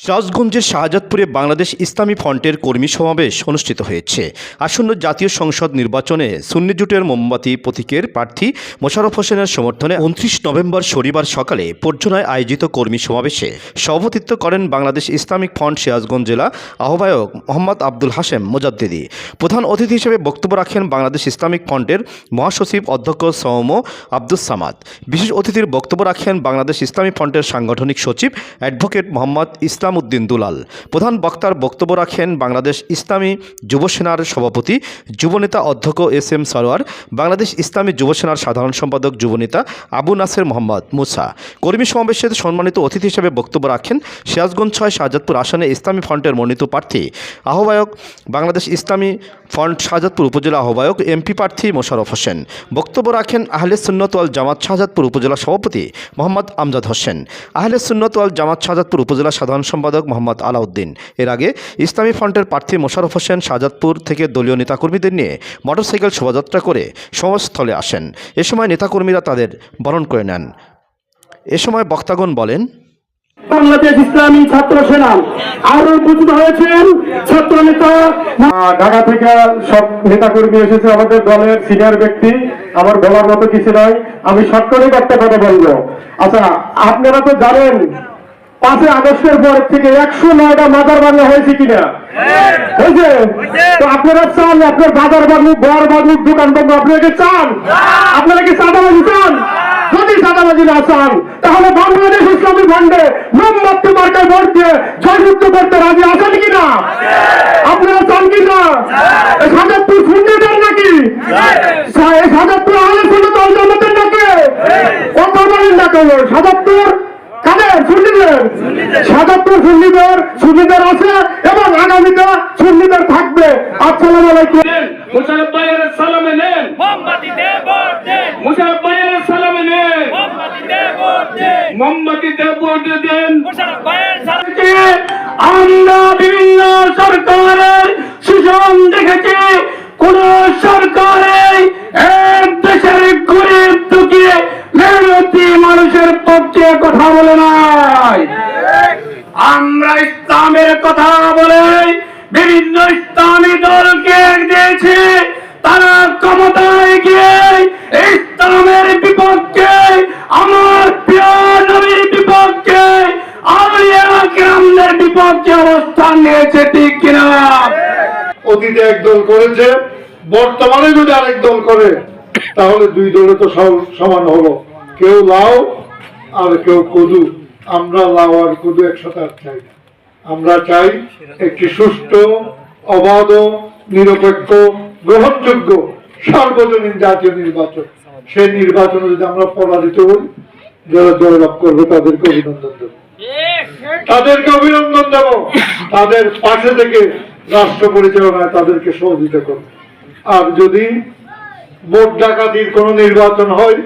রাজগঞ্জের শাহজাদপুরে বাংলাদেশ ইসলামী ফ্রন্টের কর্মী সমাবেশ অনুষ্ঠিত হয়েছে। আসন্ন জাতীয় সংসদ নির্বাচনে সুন্নি জোটের মোমবাতি প্রতীকের প্রার্থী মোশাররফ হোসেনের সমর্থনে 29 নভেম্বর শনিবার সকালে পর্যনায় আয়োজিত কর্মী সমাবেশে সভাপতিত্ব করেন বাংলাদেশ ইসলামিক ফ্রন্ট সিরাজগঞ্জ জেলা আহ্বায়ক মোহাম্মদ আব্দুল হাশেম মোজাদ্দেদি। প্রধান অতিথি হিসেবে বক্তব্য রাখেন বাংলাদেশ ইসলামিক ফ্রন্টের মহাসচিব অধ্যক্ষ সৌম আব্দুস সামাদ। বিশেষ অতিথির বক্তব্য রাখেন বাংলাদেশ ইসলামী ফ্রন্টের সাংগঠনিক সচিব অ্যাডভোকেট মোহাম্মদ ইসলাম উদ্দিন দুলাল। প্রধান বক্তার বক্তব্য রাখেন বাংলাদেশ ইসলামী যুবসেনার সভাপতি যুবনেতা অধ্যক্ষ এস এম সরোয়ার, বাংলাদেশ ইসলামী যুবসেনার সাধারণ সম্পাদক যুবনেতা আবু নাসের মোহাম্মদ মুসা। কর্মী সমাবেশে সম্মানিত অতিথি হিসেবে বক্তব্য রাখেন সিরাজগঞ্জ 6 শাহজাদপুর আসনে ইসলামী ফ্রন্টের মনোনীত প্রার্থী আহ্বায়ক বাংলাদেশ ইসলামী ফ্রন্ট শাহজাদপুর উপজেলা আহ্বায়ক এমপি প্রার্থী মোশাররফ হোসেন। বক্তব্য রাখেন আহলে সুন্নাত ওয়াল জামাত শাহজাদপুর উপজেলা সভাপতি মোহাম্মদ আমজাদ হোসেন, আহলে সুন্নাত ওয়াল জামাত শাহজাদপুর উপজেলা সাধারণ সম্পাদক মোহাম্মদ আলাউদ্দিন। এর আগে ইসলামী ফ্রন্টের প্রার্থী মোশাররফ হোসেন শাহজাদপুর থেকে দলীয় নেতাকর্মীদের নিয়ে মোটরসাইকেল শোভাযাত্রা করে সমাবেশস্থলে আসেন। এ সময় নেতাকর্মীরা তাদের বরণ করে নেন। এ সময় বক্তাগণ বলেন, বাংলাদেশ ইসলামী ছাত্র সেনা আরো উপস্থিত হয়েছেন ছাত্র নেতা ঢাকা থেকে সব নেতা কর্মী এসেছে। আমাদের দলের সিনিয়র ব্যক্তি, আমার বলার মতো কিছু নাই, আমি শর্টকাটে একটা কথা বলবো। আচ্ছা, আপনারা তো জানেন 5 আগস্টের পর থেকে 109টা মাজার বাংলা হয়েছে কিনা? হয়েছে। তো আপনারা চান আপনার বাজার বাংলুক, বর বাংলুক, দোকান বন্ধ আপনারা কি চান? আপনারা কি চাঁদাবাজি চান? যদি চাঁদাবাজি না চান তাহলে বাংলাদেশ ইসলামী ফ্রন্টে মোমবাতি মার্কায় ভোট দিয়ে জয়যুক্ত করতে রাজি আছেন কিনা? আপনারা চান কিনা? শাহজাদপুর সুন্নিদের নাকি? শাহজাদপুর আহলে সুন্নাত ওয়াল জামাতের নাকি? কত বলেন না কেন? শাহজাদপুর কাদের? সুন্নিদের। শাহজাদপুর সুন্নিদের আছে এবং আগামীতে সুন্নিদের থাকবে। আসসালামু আলাইকুম। মুশাররফ ভাইয়ের সালামে নেন, মোমবাতিতে ভোট দেন। মুশাররফ ভাইয়ের সালামে নেন, মোমবাতিতে ভোট দেন। মোমবাতিতে ভোট দেন। মুশাররফ ভাইয়ের সালামে আমরা বিভিন্ন সরকারের সুশাসন দেখেছি, কোন সরকারে এক দেশের গরিব দুঃখী মেহনতি মানুষের পক্ষে কথা বলে নাই। আমরা ইসলামের কথা বলে বিভিন্ন ইসলামী দলকে দিয়েছি, তারা ক্ষমতায় গিয়ে ইসলামের বিপক্ষে, আমার প্রিয় নবীর বিপক্ষে, আউলিয়া কিরামদের বিপক্ষে অবস্থান নিয়েছে, ঠিক কিনা? অতীতে এক দল করেছে, বর্তমানে যদি আরেক দল করে তাহলে দুই দলে তো সমান হলো, কেউ লাউ আর কেউ কদু। আমরা লাউ আর কদু একসাথে আর চাই না। আমরা চাই একটি সুষ্ঠু, অবাধ, নিরপেক্ষ, গ্রহণযোগ্য সার্বজনীন জাতীয় নির্বাচন। সেই নির্বাচনে যদি আমরা পরাজিত হই, যারা জয়লাভ করবে তাদেরকে অভিনন্দন দেব, তাদের পাশে থেকে রাষ্ট্র পরিচালনায় তাদেরকে সহযোগিতা করবে। আর যদি ভোট ডাকাতির কোন নির্বাচন হয়,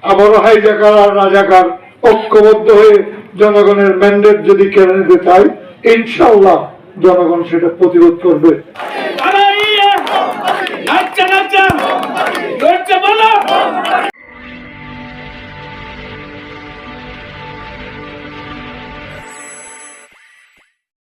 আবারও হাইজাকার আর রাজাকার ঐক্যবদ্ধ হয়ে জনগণের ম্যান্ডেট যদি কেড়ে নিতে চায়, ইনশাআল্লাহ জনগণ সেটা প্রতিরোধ করবে।